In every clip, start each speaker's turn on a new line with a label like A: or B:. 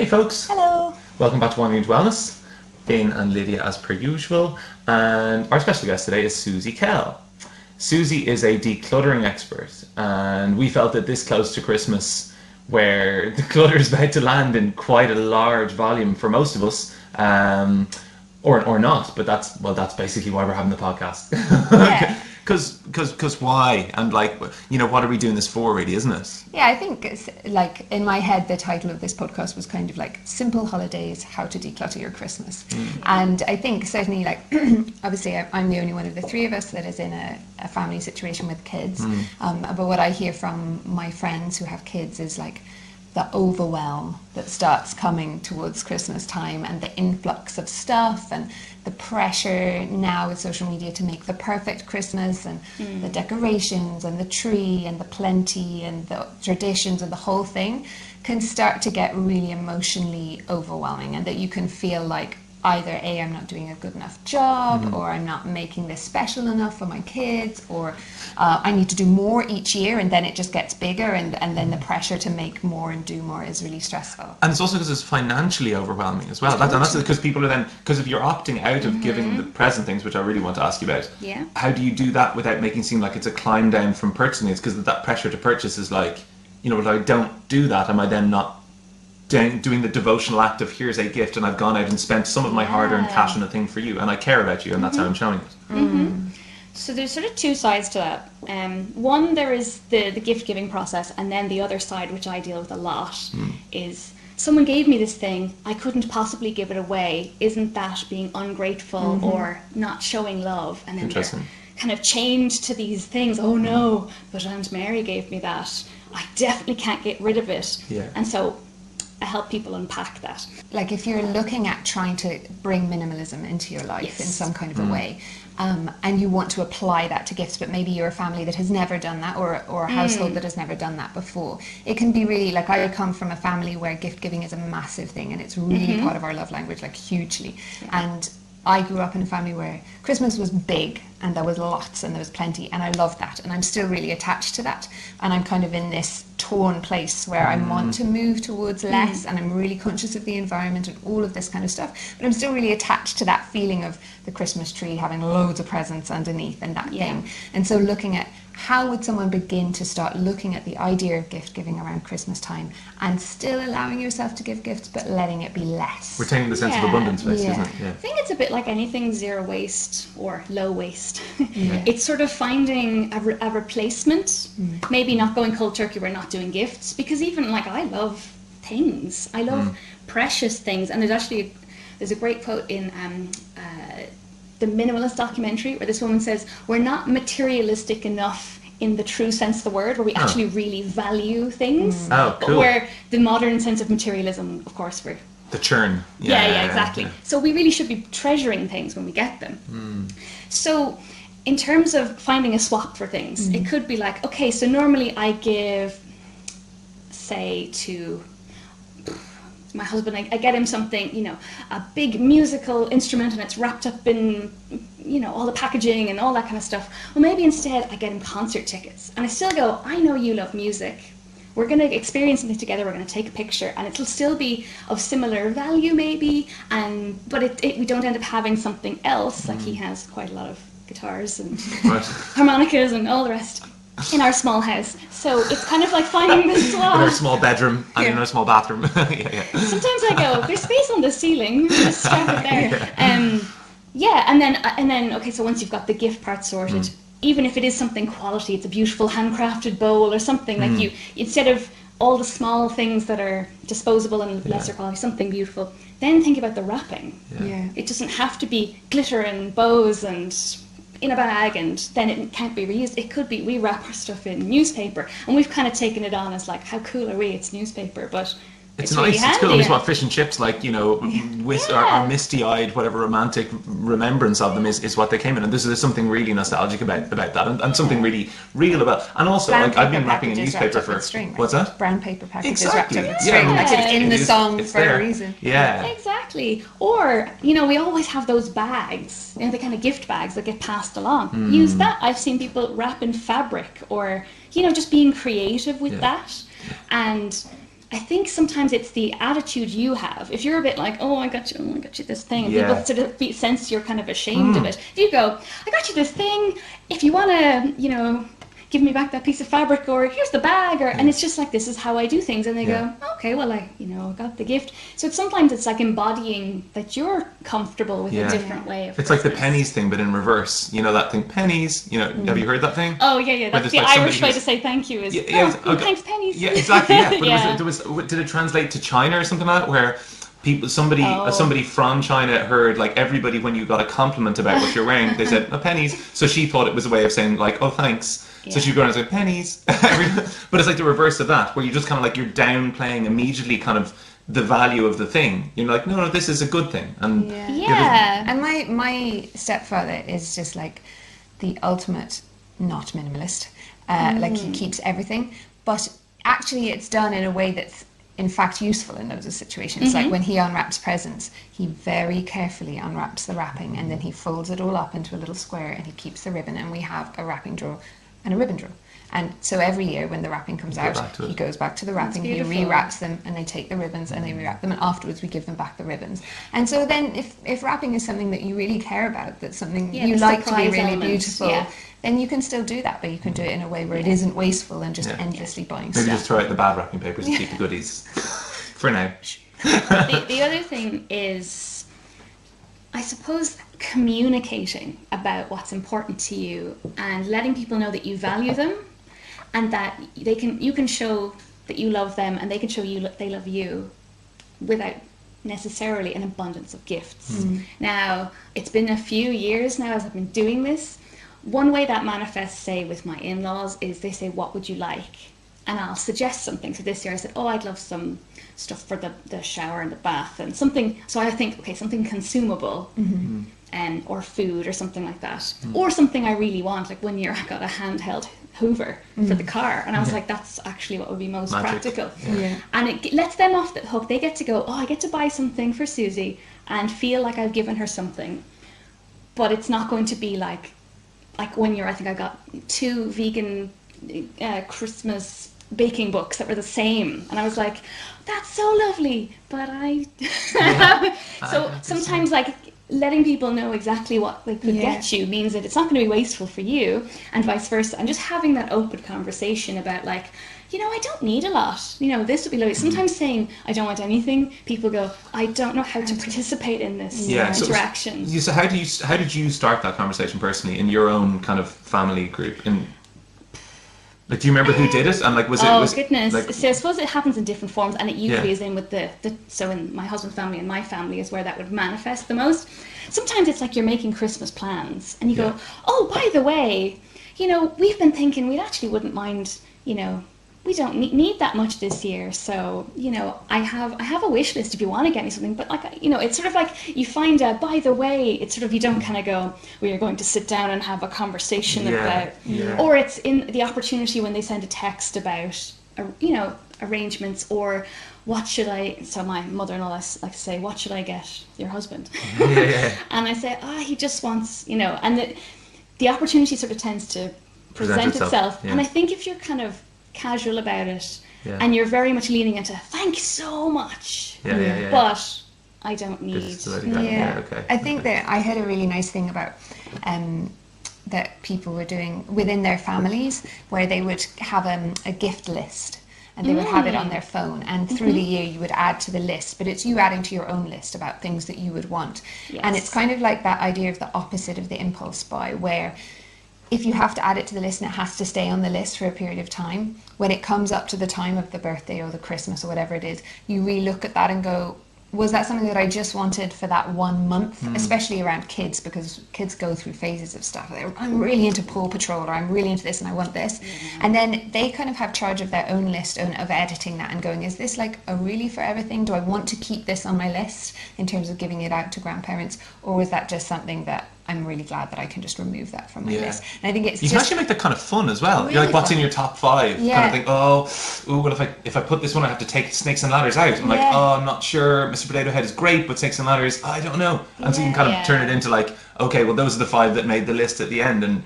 A: Hey folks.
B: Hello.
A: Welcome back to Wandering into Wellness. Ben and Lydia as per usual. And our special guest today is Suzy Kell. Suzy is a decluttering expert, and we felt that this close to Christmas, where the clutter is about to land in quite a large volume for most of us, or not, but that's basically why we're having the podcast.
B: Yeah.
A: Because why? And what are we doing this for, really, isn't it?
B: Yeah, I think it's, in my head, the title of this podcast was kind of like Simple Holidays, How to Declutter Your Christmas. And I think certainly, obviously I'm the only one of the three of us that is in a family situation with kids. But what I hear from my friends who have kids is the overwhelm that starts coming towards Christmas time, and the influx of stuff, and the pressure now with social media to make the perfect Christmas, and the decorations and the tree and the plenty and the traditions and the whole thing can start to get really emotionally overwhelming, and that you can feel like either A, I'm not doing a good enough job, or I'm not making this special enough for my kids, or I need to do more each year, and then it just gets bigger, and then the pressure to make more and do more is really stressful.
A: And it's also because it's financially overwhelming as well. And that's because people are then, because if you're opting out of giving the present things, which I really want to ask you about, how do you do that without making it seem like it's a climb down from purchasing it? Because that pressure to purchase is if I don't do that, am I then not doing the devotional act of here's a gift, and I've gone out and spent some of my hard-earned cash on a thing for you, and I care about you, and that's how I'm showing it.
C: So there's sort of two sides to that. One, there is the gift giving process, and then the other side, which I deal with a lot, is someone gave me this thing, I couldn't possibly give it away. Isn't that being ungrateful or not showing love? And then they're kind of chained to these things. Oh no, but Aunt Mary gave me that. I definitely can't get rid of it. And so I help people unpack that.
B: If you're looking at trying to bring minimalism into your life in some kind of a way, and you want to apply that to gifts, but maybe you're a family that has never done that, or a household that has never done that before, it can be really, I come from a family where gift giving is a massive thing, and it's really part of our love language, hugely. And I grew up in a family where Christmas was big, and there was lots, and there was plenty, and I loved that, and I'm still really attached to that, and I'm kind of in this torn place where I want to move towards less, and I'm really conscious of the environment and all of this kind of stuff, but I'm still really attached to that feeling of the Christmas tree having loads of presents underneath and that thing. And so looking at how would someone begin to start looking at the idea of gift giving around Christmas time, and still allowing yourself to give gifts but letting it be less,
A: retaining the sense of abundance, basically, isn't it?
C: I think it's a bit like anything zero waste or low waste. It's sort of finding a replacement, maybe not going cold turkey, we're not doing gifts, because even I love things, I love precious things. And there's a great quote in the Minimalist documentary where this woman says, we're not materialistic enough in the true sense of the word, where we actually really value things.
A: Cool.
C: Where the modern sense of materialism, of course, we're
A: the churn.
C: Yeah, exactly. So we really should be treasuring things when we get them. So in terms of finding a swap for things, it could be okay, so normally I give, say, to my husband, I get him something, a big musical instrument, and it's wrapped up in, all the packaging and all that kind of stuff. Well, maybe instead I get him concert tickets, and I still go, I know you love music. We're going to experience something together, we're going to take a picture, and it'll still be of similar value maybe, but we don't end up having something else, he has quite a lot of guitars and harmonicas and all the rest in our small house. So it's kind of like finding the swap.
A: In our small bedroom and in our small bathroom.
C: Sometimes I go, there's space on the ceiling, just strap it there. And then okay, so once you've got the gift part sorted, even if it is something quality, it's a beautiful handcrafted bowl or something, you, instead of all the small things that are disposable and lesser quality, something beautiful, then think about the wrapping. It doesn't have to be glitter and bows and in a bag, and then it can't be reused. It could be, we wrap our stuff in newspaper, and we've kind of taken it on as how cool are we, it's newspaper, but it's nice, really handy.
A: It's cool. It's what fish and chips, with our misty-eyed, whatever romantic remembrance of them is what they came in. And there's something really nostalgic about that, and something really real about. And also, I've been wrapping a newspaper for
B: string, right?
A: What's that?
B: Brown paper packages wrapped up with string. It's in the song for a reason.
A: Yeah,
C: exactly. Or we always have those bags, the kind of gift bags that get passed along. Use that. I've seen people wrap in fabric, or just being creative with that, and I think sometimes it's the attitude you have. If you're a bit like, oh, I got you this thing, and people sort of sense you're kind of ashamed of it. If you go, I got you this thing, if you want to, give me back that piece of fabric, or here's the bag, and it's just like, this is how I do things, and they go, okay, well, I got the gift. So sometimes it's like embodying that you're comfortable with a different way of
A: It's
C: Christmas.
A: like the pennies thing, but in reverse. You know that thing, pennies. Have you heard that thing?
C: Oh yeah. That's the Irish way to say thank you is thanks pennies.
A: Yeah, exactly. Yeah, but did it translate to China or something like that, where somebody from China heard, like, everybody, when you got a compliment about what you're wearing, they said, pennies. So she thought it was a way of saying, like, oh, thanks. So she'd go around and say, pennies. But it's like the reverse of that, where you just kind of like, you're downplaying immediately kind of the value of the thing. You're like, no, this is a good thing. And
B: and my stepfather is just like the ultimate not minimalist. Like, he keeps everything, but actually it's done in a way that's in fact useful in those situations. Like, when he unwraps presents, he very carefully unwraps the wrapping, and then he folds it all up into a little square, and he keeps the ribbon, and we have a wrapping drawer and a ribbon drawer. And so every year when the wrapping comes out, he goes back to the wrapping, he rewraps them, and they take the ribbons and they rewrap them, and afterwards we give them back the ribbons. And so then if wrapping is something that you really care about, that's something you like to be really beautiful, then you can still do that, but you can do it in a way where it isn't wasteful and just endlessly buying stuff.
A: Maybe just throw out the bad wrapping papers and keep the goodies for now.
C: The other thing is, I suppose, communicating about what's important to you and letting people know that you value them, and that you can show that you love them, and they can show you they love you without necessarily an abundance of gifts. Now, it's been a few years now as I've been doing this. One way that manifests, say, with my in-laws, is they say, what would you like? And I'll suggest something. So this year I said, I'd love some stuff for the shower and the bath, and something. So I think, okay, something consumable, or food or something like that. Or something I really want. Like, one year I got a handheld Hoover for the car, and I was like, that's actually what would be most practical. And it lets them off the hook. They get to go, I get to buy something for Susie and feel like I've given her something. But it's not going to be like 1 year I think I got 2 vegan Christmas baking books that were the same, and I was like, that's so lovely, but so sometimes, like, letting people know exactly what they could get you means that it's not going to be wasteful for you, and vice versa. And just having that open conversation about, like, I don't need a lot, this would be lovely. Sometimes saying I don't want anything, people go, I don't know how to participate in this interaction.
A: So how did you start that conversation personally in your own kind of family group? Like, do you remember who did it? And, like, was it?
C: Goodness!
A: Like,
C: so I suppose it happens in different forms, and it usually is in with so in my husband's family and my family is where that would manifest the most. Sometimes it's like you're making Christmas plans, and you go, by the way, we've been thinking we actually wouldn't mind, we don't need that much this year, so I have a wish list if you want to get me something. But, like, it's sort of like you find out, by the way, it's sort of, you don't kind of go, we are going to sit down and have a conversation about, or it's in the opportunity when they send a text about arrangements, or what should I, so my mother-in-law likes to say, what should I get your husband? And I say, he just wants, and the opportunity sort of tends to present itself. And I think if you're kind of casual about it, and you're very much leaning into thank you so much, but I don't need.
B: I think that I heard a really nice thing about that people were doing within their families, where they would have a gift list, and they would have it on their phone, and through the year you would add to the list, but it's you adding to your own list about things that you would want. And it's kind of like that idea of the opposite of the impulse buy, where if you have to add it to the list and it has to stay on the list for a period of time, when it comes up to the time of the birthday or the Christmas or whatever it is, you re-look at that and go, was that something that I just wanted for that 1 month? Especially around kids, because kids go through phases of stuff. I'm really into Paw Patrol, or I'm really into this and I want this. And then they kind of have charge of their own list of editing that and going, is this like a really forever thing? Do I want to keep this on my list in terms of giving it out to grandparents? Or was that just something that I'm really glad that I can just remove that from my list. And I think it's
A: you can actually make that kind of fun as well.
B: Really
A: You're like, what's
B: fun.
A: in your top 5? Kind of think, well, if I put this one, I have to take Snakes and Ladders out. I'm like, I'm not sure. Mr. Potato Head is great, but Snakes and Ladders, I don't know. And so you can kind of turn it into like, okay, well, those are the 5 that made the list at the end, and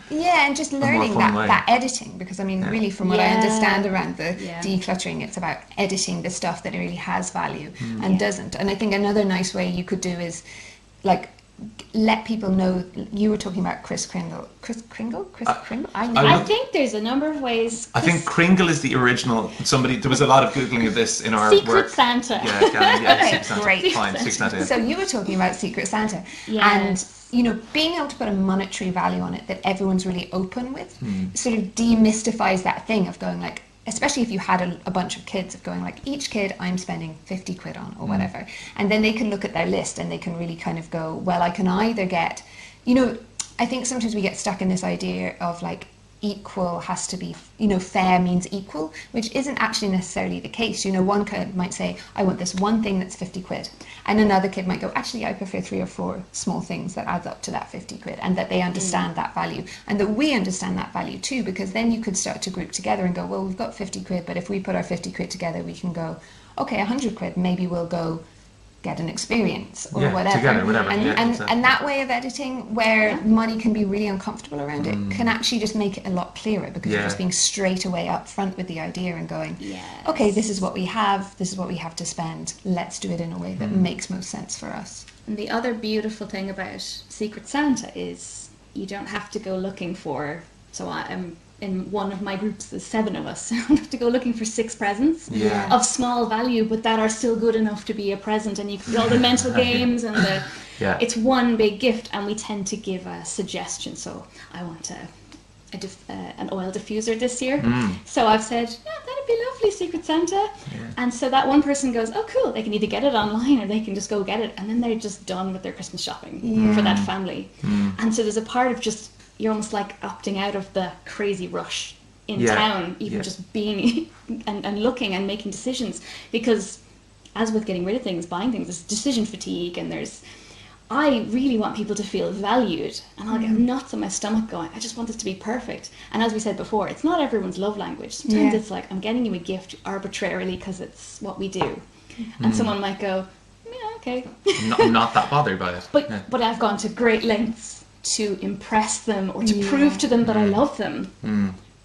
B: just learning that editing, because I mean, really, from what I understand around the decluttering, it's about editing the stuff that really has value and doesn't. And I think another nice way you could do is like let people know. You were talking about Kris Kringle. I
C: think there's a number of ways.
A: I think Kringle is the original. There was a lot of Googling of this in our
C: Secret
A: work.
C: Santa.
B: Okay,
A: Secret Santa.
B: great.
A: Fine, Secret Santa.
B: So you were talking about Secret Santa, and being able to put a monetary value on it that everyone's really open with, sort of demystifies that thing of going like, especially if you had a bunch of kids, of going like, each kid I'm spending 50 quid on or whatever, and then they can look at their list and they can really kind of go, well, I can either get, I think sometimes we get stuck in this idea of like equal has to be, fair means equal, which isn't actually necessarily the case. One kid might say, I want this one thing that's 50 quid. And another kid might go, actually, I prefer 3 or 4 small things that adds up to that 50 quid, and that they understand that value, and that we understand that value too, because then you could start to group together and go, well, we've got 50 quid, but if we put our 50 quid together, we can go, okay, 100 quid, maybe we'll go get an experience or whatever.
A: Together, whatever.
B: And that way of editing, where money can be really uncomfortable around it, can actually just make it a lot clearer, because you're just being straight away up front with the idea and going, okay, this is what we have to spend, let's do it in a way that makes most sense for us.
C: And the other beautiful thing about Secret Santa is you don't have to go looking for, so I'm in one of my groups, there's 7 of us. I don't have to go looking for 6 presents of small value, but that are still good enough to be a present. And you can do all the mental games and it's one big gift. And we tend to give a suggestion. So I want an oil diffuser this year. So I've said, that'd be lovely, Secret Santa. And so that one person goes, oh cool, they can either get it online or they can just go get it. And then they're just done with their Christmas shopping for that family. And so there's a part of just, you're almost like opting out of the crazy rush in town, even just being and looking and making decisions, because as with getting rid of things, buying things, there's decision fatigue, and I really want people to feel valued, and I'll get knots in my stomach going, I just want this to be perfect. And as we said before, it's not everyone's love language. Sometimes it's like, I'm getting you a gift arbitrarily because it's what we do. And someone might go, okay.
A: not that bothered by it.
C: But I've gone to great lengths to impress them or to prove to them that I love them.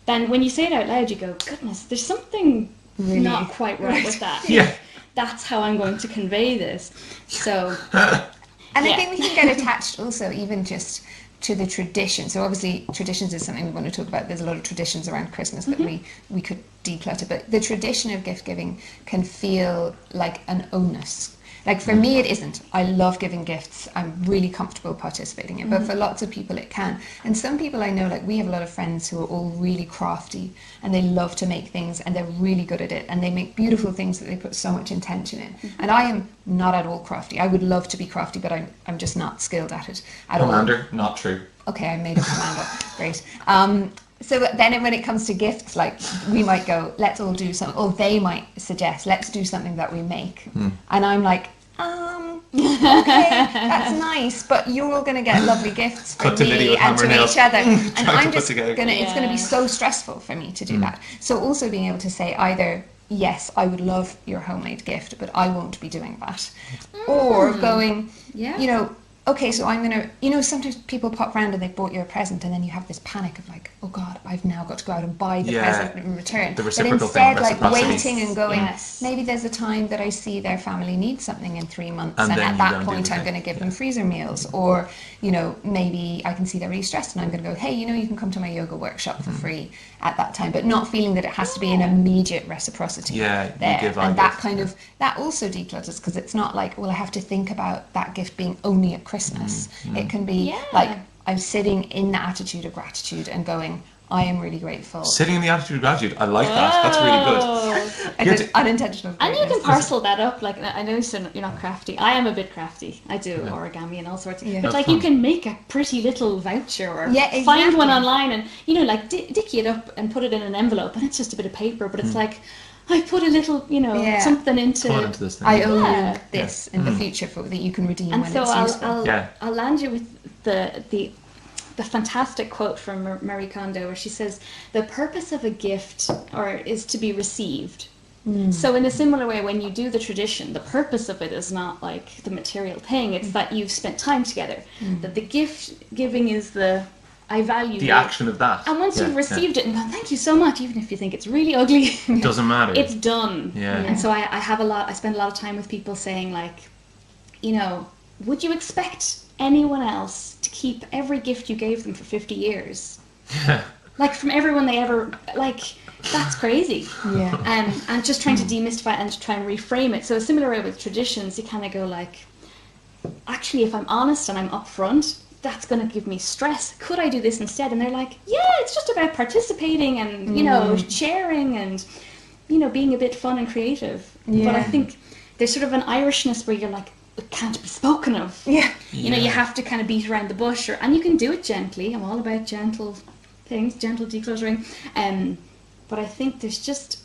C: Then when you say it out loud, you go, goodness, there's something really not quite right with that. That's how I'm going to convey this. So,
B: and I think we can get attached also even just to the tradition. So obviously traditions is something we want to talk about. There's a lot of traditions around Christmas that we could declutter, but the tradition of gift giving can feel like an onus. Like for me, it isn't. I love giving gifts. I'm really comfortable participating in it. But for lots of people, it can. And some people I know, like we have a lot of friends who are all really crafty, and they love to make things, and they're really good at it, and they make beautiful things that they put so much intention in. And I am not at all crafty. I would love to be crafty, but I'm just not skilled at it at all.
A: Commander, not true.
B: Okay, I made a commander. Great. So then when it comes to gifts, like we might go, let's all do something, or they might suggest, let's do something that we make. And I'm like, okay, that's nice, but you're all going to get lovely gifts from me and to each other. And I'm just going to, it's going to be so stressful for me to do that. So also being able to say either, yes, I would love your homemade gift, but I won't be doing that. Or going, okay, so I'm going to, sometimes people pop round and they've bought you a present, and then you have this panic of like, oh God, I've now got to go out and buy the present in return.
A: The
B: but
A: reciprocal
B: instead,
A: thing,
B: like waiting and going, maybe there's a time that I see their family needs something in 3 months, and at that point I'm going to give them freezer meals. Or, maybe I can see they're really stressed, and I'm going to go, hey, you can come to my yoga workshop for free at that time, but not feeling that it has to be an immediate reciprocity there. And that kind of, that also declutters, because it's not like, well, I have to think about that gift being only at Christmas. It can be like, I'm sitting in the attitude of gratitude and going, I am really grateful.
A: Sitting in the attitude of gratitude, I like that. That's really good.
B: Unintentional.
C: And you can parcel that up. Like, I know you're not crafty. I am a bit crafty. I do origami and all sorts. But like, you can make a pretty little voucher or find one online and, like dicky it up and put it in an envelope, and it's just a bit of paper. But it's like, I put a little, something into
A: this thing.
B: I owe you this in the future that you can redeem
C: and
B: when
C: so
B: it's useful.
C: I'll land you with the fantastic quote from Marie Kondo, where she says, "The purpose of a gift is to be received." So in a similar way, when you do the tradition, the purpose of it is not like the material thing, it's that you've spent time together. That the gift giving is I value
A: the action of that.
C: And once you've received it and gone, thank you so much, even if you think it's really ugly,
A: it doesn't matter.
C: It's done.
A: Yeah.
C: And so I spend a lot of time with people saying, like, would you expect anyone else to keep every gift you gave them for 50 years?
A: Yeah.
C: Like, from everyone they ever, like, that's crazy.
B: Yeah.
C: And just trying to demystify it and to try and reframe it. So a similar way with traditions, you kind of go like, actually, if I'm honest and I'm upfront, that's going to give me stress. Could I do this instead? And they're like, yeah, it's just about participating and, sharing and, being a bit fun and creative.
B: Yeah.
C: But I think there's sort of an Irishness where you're like, it can't be spoken of.
B: Yeah.
C: You have to kind of beat around the bush, and you can do it gently. I'm all about gentle things, gentle decluttering. But I think there's just,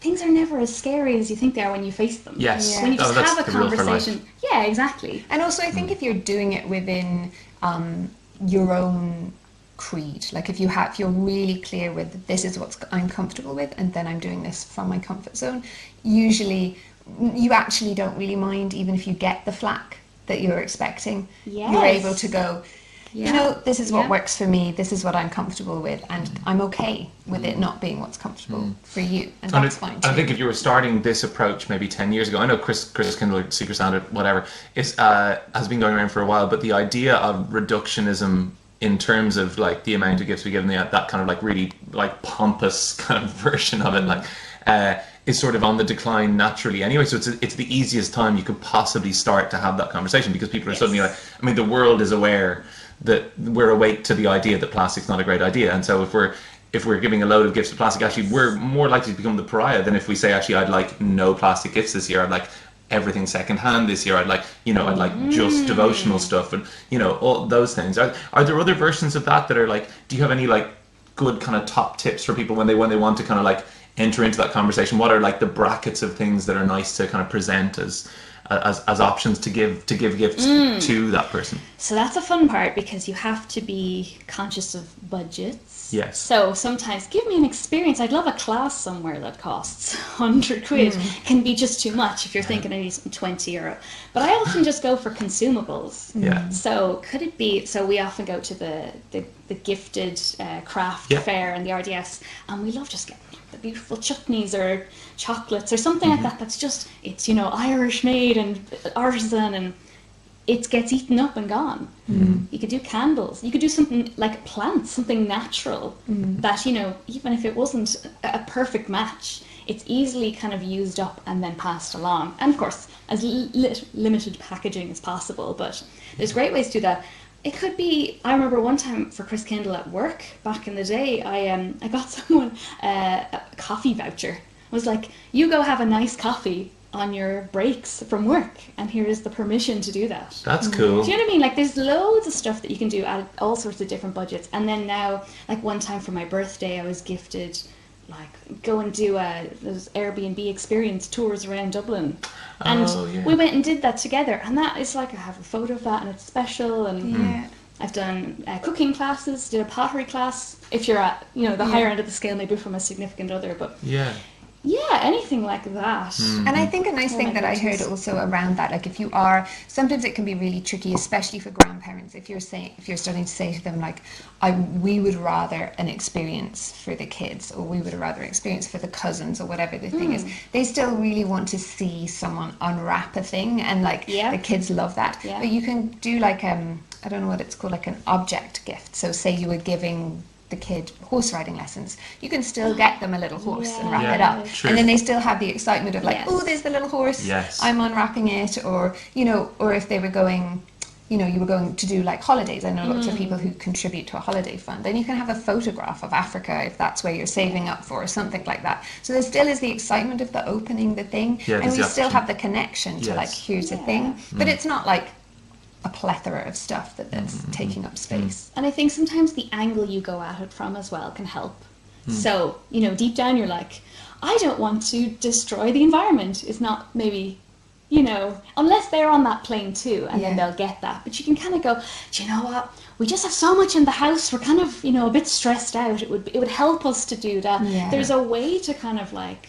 C: things are never as scary as you think they are when you face them.
A: Yes.
C: Yeah. When you just have a conversation. Yeah, exactly.
B: And also I think if you're doing it within your own creed, like if you're really clear with, this is what I'm comfortable with, and then I'm doing this from my comfort zone, usually you actually don't really mind, even if you get the flack that you're expecting.
C: Yes.
B: You're able to go, this is what works for me, this is what I'm comfortable with, and I'm okay with it not being what's comfortable for you, and that's fine too.
A: I think if you were starting this approach maybe 10 years ago, I know Chris Kindle, Secret Standard, whatever, has been going around for a while, but the idea of reductionism in terms of like the amount of gifts we give them, that kind of like really like pompous kind of version of it, is sort of on the decline naturally anyway. So it's the easiest time you could possibly start to have that conversation, because people are suddenly like, I mean, the world is aware that we're awake to the idea that plastic's not a great idea, and so if we're giving a load of gifts of plastic, actually we're more likely to become the pariah than if we say, actually, I'd like no plastic gifts this year, I'd like everything secondhand this year, I'd like just devotional stuff, and all those things. Are there other versions of that are like, do you have any like good kind of top tips for people when they want to kind of like enter into that conversation? What are like the brackets of things that are nice to kind of present as options to give gifts to that person?
C: So that's a fun part, because you have to be conscious of budgets.
A: Yes.
C: So sometimes, give me an experience. I'd love a class somewhere that costs 100 quid. Can be just too much if you're thinking I need some 20 euro. But I often just go for consumables.
A: Yeah.
C: So could it be, so we often go to the gifted craft fair and the RDS, and we love just getting the beautiful chutneys or chocolates or something like that, that's just, it's Irish made and artisan, and it gets eaten up and gone. You could do candles, you could do something like plants, something natural that even if it wasn't a perfect match, it's easily kind of used up and then passed along, and of course as limited packaging as possible. But there's great ways to do that. It could be, I remember one time for Chris Kindle at work back in the day, I got someone a coffee voucher. I was like, you go have a nice coffee on your breaks from work, and here is the permission to do that.
A: That's cool.
C: Do you know what I mean? Like, there's loads of stuff that you can do at all sorts of different budgets. And then now, like one time for my birthday, I was gifted, like, go and do those Airbnb experience tours around Dublin. And we went and did that together, and that is like, I have a photo of that, and it's special. And I've done cooking classes, did a pottery class, if you're at the higher end of the scale, maybe from a significant other, but anything like that.
B: And I think a nice thing that I heard also around that, like if you are, sometimes it can be really tricky, especially for grandparents, if you're starting to say to them like, we would rather an experience for the kids, or we would rather an experience for the cousins, or whatever the thing is, they still really want to see someone unwrap a thing, and like the kids love that. But you can do like I don't know what it's called, like an object gift. So say you were giving the kid horse riding lessons, you can still get them a little horse and wrap it up, and then they still have the excitement of like, oh, there's the little horse, I'm unwrapping it, or or if they were going, you were going to do like holidays. I know lots of people who contribute to a holiday fund, and you can have a photograph of Africa if that's where you're saving up for, or something like that. So there still is the excitement of the opening the thing, and we still have the connection to like, here's a thing, but it's not like a plethora of stuff that's taking up space.
C: And I think sometimes the angle you go at it from as well can help. So, deep down you're like, I don't want to destroy the environment. It's not maybe, you know, unless they're on that plane too, and then they'll get that. But you can kind of go, do you know what? We just have so much in the house. We're kind of, you know, a bit stressed out. It would help us to do that. Yeah. There's a way to kind of like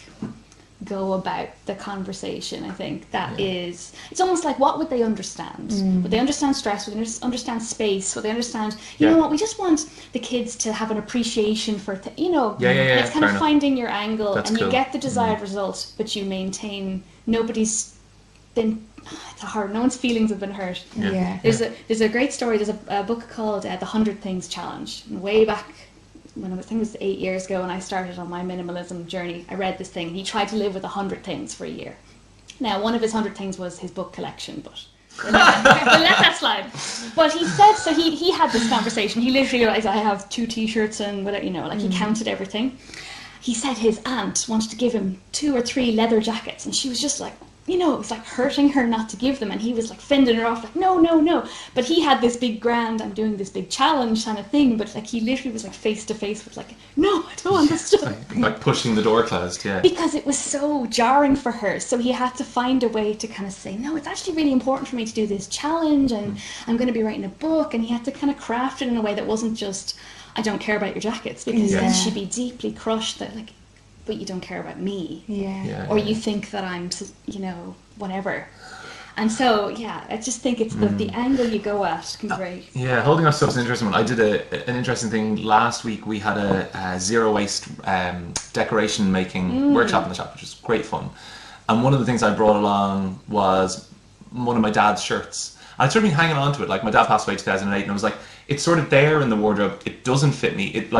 C: go about the conversation. I think that is, it's almost like, what would they understand? Would they understand stress? Would they understand space? Would they understand, you know what, we just want the kids to have an appreciation for, you know, it's kind of finding your angle. That's and you get the desired result, but you maintain, nobody's been, it's hard, no one's feelings have been hurt. There's a great story. There's a book called The 100 Things Challenge. And way back when I think it was 8 years ago when I started on my minimalism journey, I read this thing, and he tried to live with 100 things for a year. Now, one of his 100 things was his book collection, but we'll let that slide. But he said, so he had this conversation. He literally realized, I have 2 t-shirts and whatever, you know, like he counted everything. He said his aunt wanted to give him 2 or 3 leather jackets, and she was just like, you know, it was like hurting her not to give them, and he was like fending her off, like, no. But he had this big grand, I'm doing this big challenge kind of thing, but like he literally was like face to face with like, no, I don't want this stuff.
A: Like pushing the door closed,
C: Because it was so jarring for her. So he had to find a way to kind of say, no, it's actually really important for me to do this challenge, and I'm going to be writing a book, and he had to kind of craft it in a way that wasn't just, I don't care about your jackets, because then she'd be deeply crushed that like, but you don't care about me, or you think that I'm, you know, whatever. And so, I just think it's the angle you go at can be great.
A: Holding on stuff is an interesting one. I did an interesting thing last week. We had a zero waste decoration making workshop in the shop, which was great fun. And one of the things I brought along was one of my dad's shirts. I'd sort of been hanging on to it. Like, my dad passed away in 2008, and I was like, it's sort of there in the wardrobe. It doesn't fit me. It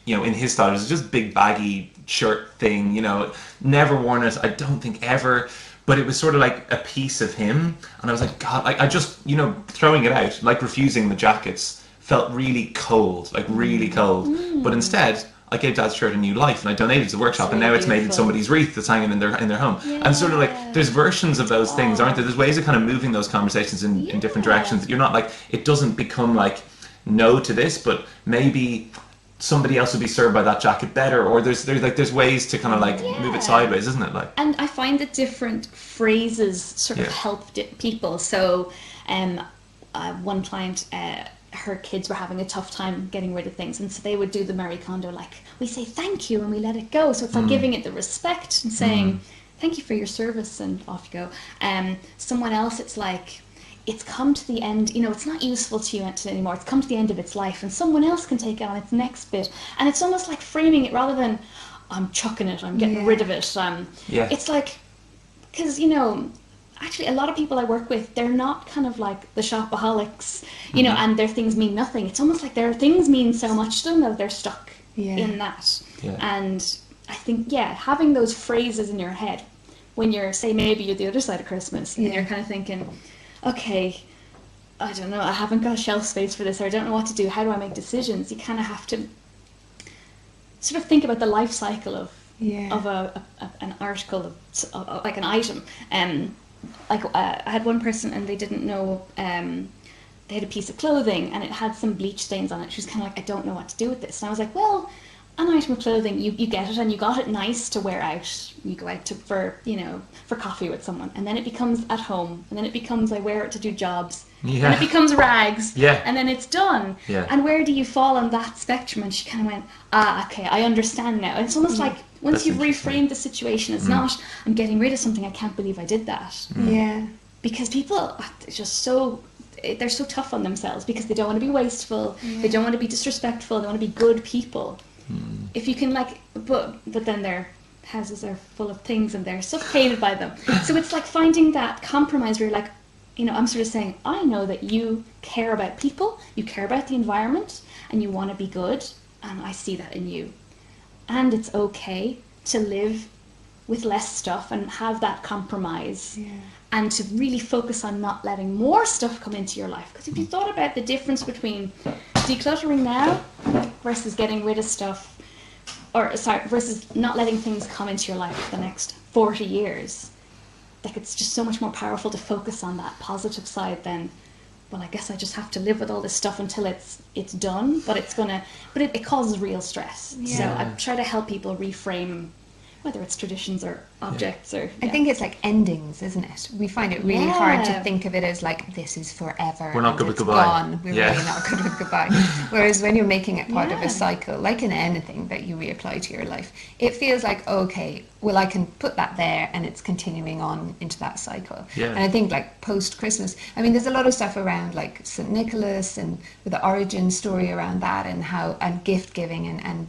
A: you know, in his style, it was just big baggy shirt thing. You know, never worn it. I don't think ever. But it was sort of like a piece of him, and I was like, God, I just, you know, throwing it out, like refusing the jackets, felt really cold, like really cold. But instead, I gave Dad's shirt a new life, and I donated to the workshop, so and now it's made somebody's wreath that's hanging in their home. And sort of like, there's versions of those things, aren't there? There's ways of kind of moving those conversations in different directions. You're not like, it doesn't become like no to this, but maybe somebody else would be served by that jacket better, or there's ways to kind of like move it sideways, isn't it? Like,
C: and I find that different phrases sort of help people. So, one client, her kids were having a tough time getting rid of things, and so they would do the Marie Kondo, like, we say thank you and we let it go. So it's like giving it the respect and saying thank you for your service, and off you go. Someone else, it's like, it's come to the end, you know, it's not useful to you anymore, it's come to the end of its life, and someone else can take it on its next bit. And it's almost like framing it rather than, I'm chucking it, I'm getting rid of it. It's like, because, you know, actually a lot of people I work with, they're not kind of like the shopaholics, you know, and their things mean nothing. It's almost like their things mean so much to them that they're stuck in that. And I think, having those phrases in your head when you're, say, maybe you're the other side of Christmas, and you're kind of thinking, okay, I don't know, I haven't got shelf space for this, or I don't know what to do, how do I make decisions? You kind of have to sort of think about the life cycle of an article, of like an item. I had one person, and they didn't know, they had a piece of clothing and it had some bleach stains on it. She was kind of like, I don't know what to do with this. And I was like, well, an item of clothing, you get it, and you got it nice to wear out. You go out for coffee with someone, and then it becomes at home, and then it becomes, I wear it to do jobs, and it becomes rags, and then it's done. And where do you fall on that spectrum? And she kind of went, okay, I understand now. And it's almost like, once you've reframed the situation, it's not, I'm getting rid of something, I can't believe I did that. Because people are just they're so tough on themselves, because they don't want to be wasteful, they don't want to be disrespectful, they want to be good people. If you can, like, but then their houses are full of things and they're suffocated by them. So it's like finding that compromise where you're like, you know, I'm sort of saying, I know that you care about people, you care about the environment, and you want to be good, and I see that in you. And it's okay to live with less stuff and have that compromise, and to really focus on not letting more stuff come into your life. Because if you thought about the difference between decluttering now versus getting rid of stuff, versus not letting things come into your life for the next 40 years, like, it's just so much more powerful to focus on that positive side than, well, I guess I just have to live with all this stuff until it's done, but it causes real stress. So I try to help people reframe whether it's traditions or objects or...
B: I think it's like endings, isn't it? We find it really hard to think of it as like, this is forever.
A: We're not good with goodbye.
B: Gone. We're really not good with goodbye. Whereas when you're making it part of a cycle, like in anything that you reapply to your life, it feels like, okay, well, I can put that there and it's continuing on into that cycle. And I think like post-Christmas, I mean, there's a lot of stuff around like St. Nicholas and with the origin story around that and gift giving and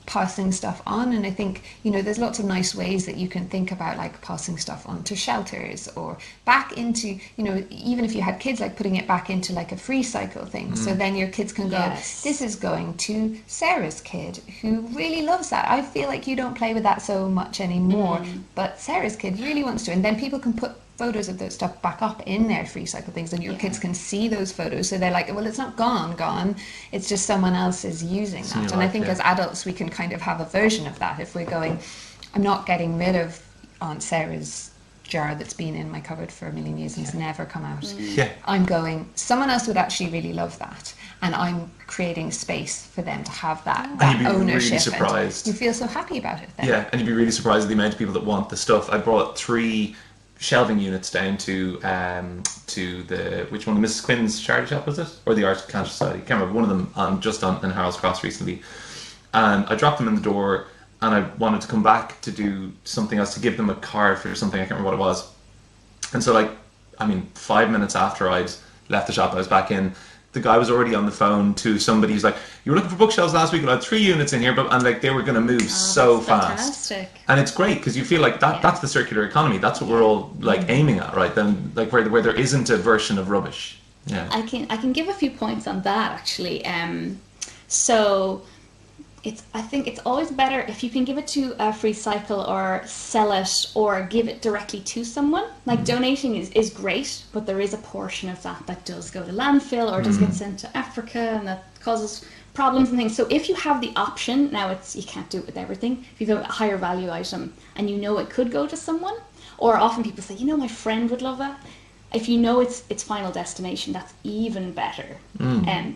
B: passing stuff on. And I think, you know, there's lots of nice ways that you can think about like passing stuff on to shelters or back into, you know, even if you had kids, like putting it back into like a free cycle thing. So then your kids can go, this is going to Sarah's kid who really loves that. I feel like you don't play with that so much anymore, but Sarah's kid really wants to. And then people can put photos of those stuff back up in their free cycle things, and your kids can see those photos, so they're like, well, it's not gone, it's just someone else is using that. And I think as adults we can kind of have a version of that. If we're going, I'm not getting rid of Aunt Sarah's jar that's been in my cupboard for a million years and has never come out. I'm going, someone else would actually really love that, and I'm creating space for them to have that
A: and you'd be
B: ownership.
A: Really surprised.
B: You feel so happy about it then.
A: And you'd be really surprised at the amount of people that want the stuff. I brought 3 shelving units down to the, which one, the Mrs. Quinn's charity shop, was it, or the Art Cancer Society? I can't remember. One of them in Harold's Cross recently, and I dropped them in the door, and I wanted to come back to do something else, to give them a card for something, I can't remember what it was. And so, like, I mean, 5 minutes after I'd left the shop, I was back in. The guy was already on the phone to somebody who's like, you were looking for bookshelves last week, and I had 3 units in here, and like they were going to move so fast.
C: Fantastic.
A: And it's great because you feel like that's the circular economy. That's what we're all like aiming at, right? Then, like where there isn't a version of rubbish.
C: I can give a few points on that actually. So I think it's always better if you can give it to a free cycle or sell it or give it directly to someone. Like donating is great, but there is a portion of that does go to landfill or does get sent to Africa, and that causes problems and things. So if you have the option, now you can't do it with everything. If you have a higher value item and you know it could go to someone, or often people say, you know, my friend would love that. If you know its final destination, that's even better.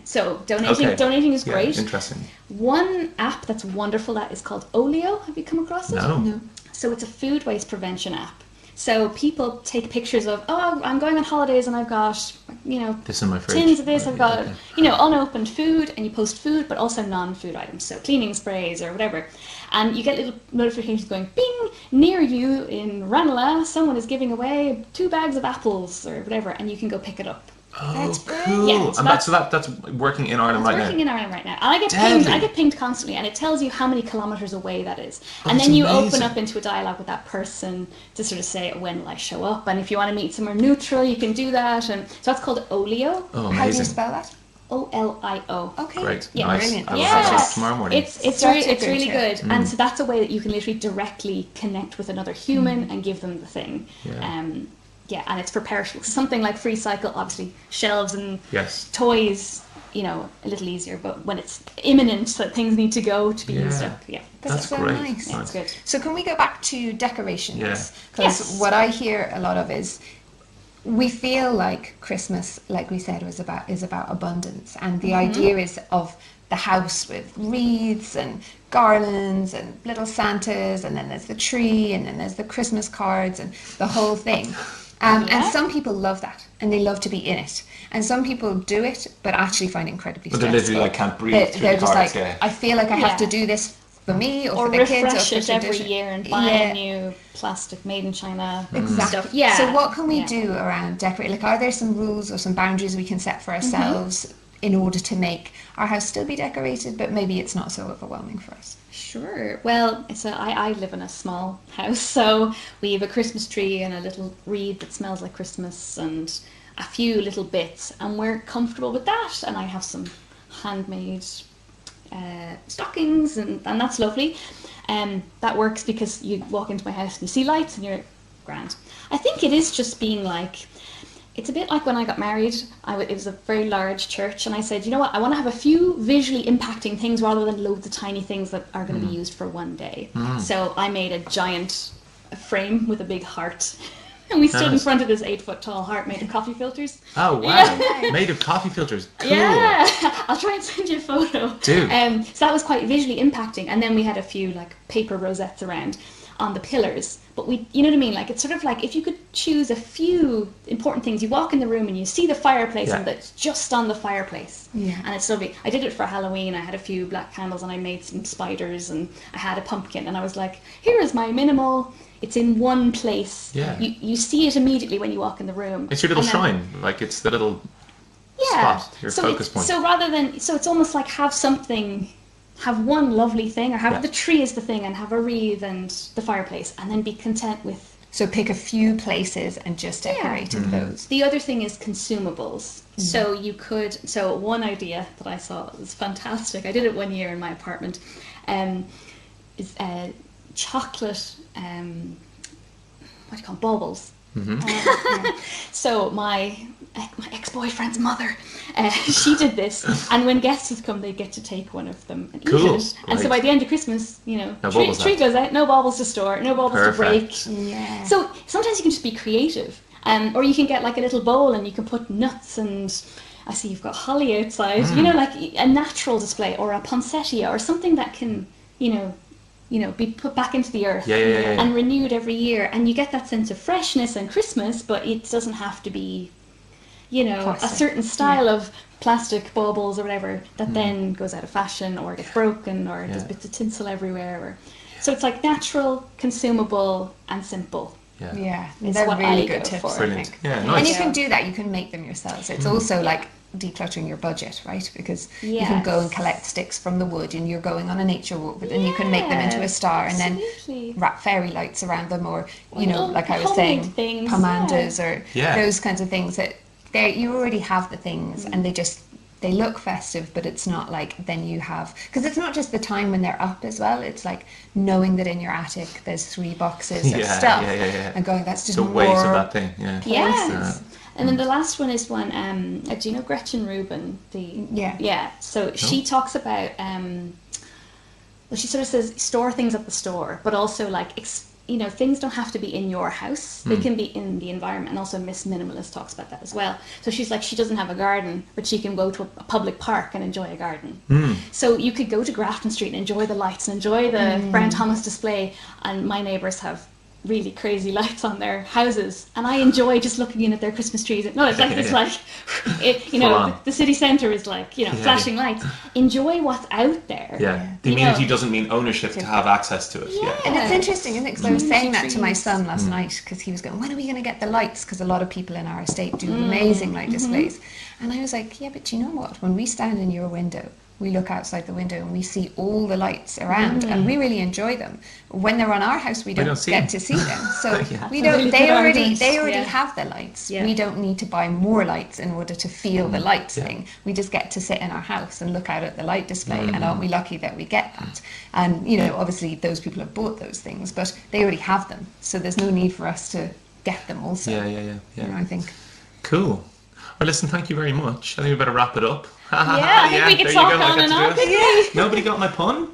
C: So donating is great.
A: Interesting.
C: One app that's wonderful that is called Olio. Have you come across it?
A: No.
C: So it's a food waste prevention app. So people take pictures of, I'm going on holidays and I've got, you know,
A: this in my fridge.
C: Tins of this. I've got, you know, unopened food, and you post food, but also non-food items. So cleaning sprays or whatever. And you get little notifications going, bing, near you in Ranelagh, someone is giving away 2 bags of apples or whatever, and you can go pick it up.
A: Oh,
B: that's
A: cool.
C: Yeah, so
A: that's working in Ireland right now.
C: It's working in Ireland right now. And I get pinged constantly, and it tells you how many kilometres away that is.
A: Oh,
C: and then you
A: amazing.
C: open up into a dialogue with that person to sort of say, when will I show up? And if you want to meet somewhere neutral, you can do that. And so that's called Olio.
A: Oh, amazing.
B: How do you spell that?
C: Olio.
B: Okay.
A: Great.
C: Yeah,
A: Nice.
B: brilliant.
A: I will have that tomorrow morning.
C: It's really good. And so that's a way that you can literally directly connect with another human and give them the thing. And it's for perishables. Something like free cycle, obviously shelves and toys, you know, a little easier, but when it's imminent that things need to go to be used up,
B: That's so
A: great.
B: nice.
C: Yeah, it's good.
B: So can we go back to decorations? Because what I hear a lot of is, we feel like Christmas, like we said, is about abundance, and the idea is of the house with wreaths and garlands and little Santas, and then there's the tree, and then there's the Christmas cards and the whole thing. And some people love that, and they love to be in it. And some people do it, but actually find it incredibly stressful.
A: But they literally like can't breathe through
B: they're
A: the
B: just
A: cards,
B: like, I feel like I have to do this for me or for the kids. Or
C: refresh
B: for
C: it every
B: tradition.
C: year and buy a new plastic made in China stuff.
B: Yeah. So what can we do around decorating? Like, are there some rules or some boundaries we can set for ourselves in order to make our house still be decorated, but maybe it's not so overwhelming for us?
C: Sure. Well, I live in a small house, so we have a Christmas tree and a little wreath that smells like Christmas and a few little bits, and we're comfortable with that. And I have some handmade stockings, and that's lovely. That works because you walk into my house and you see lights and you're grand. I think it is just being like, it's a bit like when I got married. It was a very large church, and I said, you know what, I want to have a few visually impacting things rather than loads of tiny things that are going to be used for one day. So I made a giant frame with a big heart, and we stood in front of this 8-foot tall heart made of coffee filters.
A: Oh wow! Made of coffee filters. Cool.
C: Yeah, I'll try and send you a photo.
A: Do.
C: So that was quite visually impacting, and then we had a few like paper rosettes around. on the pillars, but you know what I mean? Like, it's sort of like if you could choose a few important things. You walk in the room and you see the fireplace, and that's just on the fireplace, and it's lovely. I did it for Halloween. I had a few black candles and I made some spiders and I had a pumpkin, and I was like, here is my minimal. It's in one place. You see it immediately when you walk in the room.
A: It's your little shrine, like it's the little spot, your focus point.
C: So rather than, so it's almost like have one lovely thing, or have the tree as the thing, and have a wreath and the fireplace, and then be content with.
B: So pick a few places and just decorate those.
C: The other thing is consumables. So you could. So one idea that I saw was fantastic. I did it one year in my apartment. Is chocolate. What do you call them? Baubles. So my ex-boyfriend's mother, she did this, and when guests would come, they'd get to take one of them and eat it. And so by the end of Christmas, you know, tree goes out, no baubles to store, no baubles to break.
B: Yeah.
C: So sometimes you can just be creative, or you can get like a little bowl and you can put nuts, and I see you've got holly outside, you know, like a natural display, or a poinsettia, or something that can, you know, be put back into the earth and renewed every year, and you get that sense of freshness and Christmas, but it doesn't have to be, you know, plastic. A certain style of plastic baubles or whatever that then goes out of fashion or gets broken, or there's bits of tinsel everywhere. So it's like natural, consumable, and simple.
B: They're really good tips, I think.
A: Yeah, nice.
B: And you can do that, you can make them yourselves. It's also like decluttering your budget, right? Because you can go and collect sticks from the wood, and you're going on a nature walk, but then you can make them into a star, and then wrap fairy lights around them, or you know, like I was saying, pomandas, or those kinds of things that you already have the things, and they look festive, but it's not like then you have, because it's not just the time when they're up as well, it's like knowing that in your attic there's 3 boxes of stuff and going, that's just more
A: weight of that thing.
C: And then the last one is one, do you know Gretchen Rubin? So she talks about, well, she sort of says store things at the store, but also like, you know, things don't have to be in your house. They can be in the environment. And also Miss Minimalist talks about that as well. So she's like, she doesn't have a garden, but she can go to a public park and enjoy a garden. So you could go to Grafton Street and enjoy the lights and enjoy the Brown Thomas display. And my neighbours have really crazy lights on their houses, and I enjoy just looking in at their Christmas trees. No, it's like it's like you know, the city centre is like, you know, flashing lights. Enjoy what's out there.
A: The immunity doesn't mean ownership to have access to it.
B: And it's interesting, isn't it? Because I was saying that to my son last night, because he was going, when are we going to get the lights? Because a lot of people in our estate do amazing light displays, and I was like, yeah, but you know what? When we stand in your window, we look outside the window and we see all the lights around, and we really enjoy them. When they're on our house, we don't get to see them. So we don't. They already have the lights. We don't need to buy more lights in order to feel the lights thing. We just get to sit in our house and look out at the light display, and aren't we lucky that we get that? And you know, obviously those people have bought those things, but they already have them. So there's no need for us to get them also. You know, I think.
A: Cool. Well, listen, thank you very much. I think we better wrap it up.
C: I think we could talk on and on.
A: Nobody got my pun?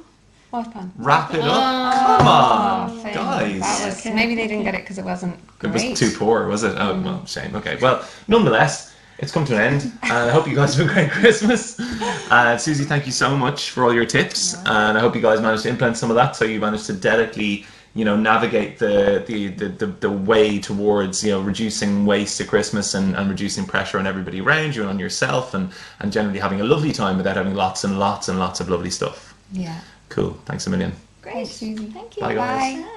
B: What pun?
A: Wrap it up. Come on, guys.
B: That was, maybe they didn't get it because it wasn't great.
A: It was too poor, was it? Oh, well, shame. Okay, well, nonetheless, it's come to an end. I hope you guys have a great Christmas. Susie, thank you so much for all your tips, and I hope you guys managed to implement some of that, so you managed to dedicately, you know, navigate the way towards, you know, reducing waste at Christmas and reducing pressure on everybody around you and on yourself, and generally having a lovely time without having lots and lots and lots of lovely stuff.
B: Yeah.
A: Cool. Thanks a million.
C: Great. Susie. Thank you.
A: Bye, guys.
B: Bye.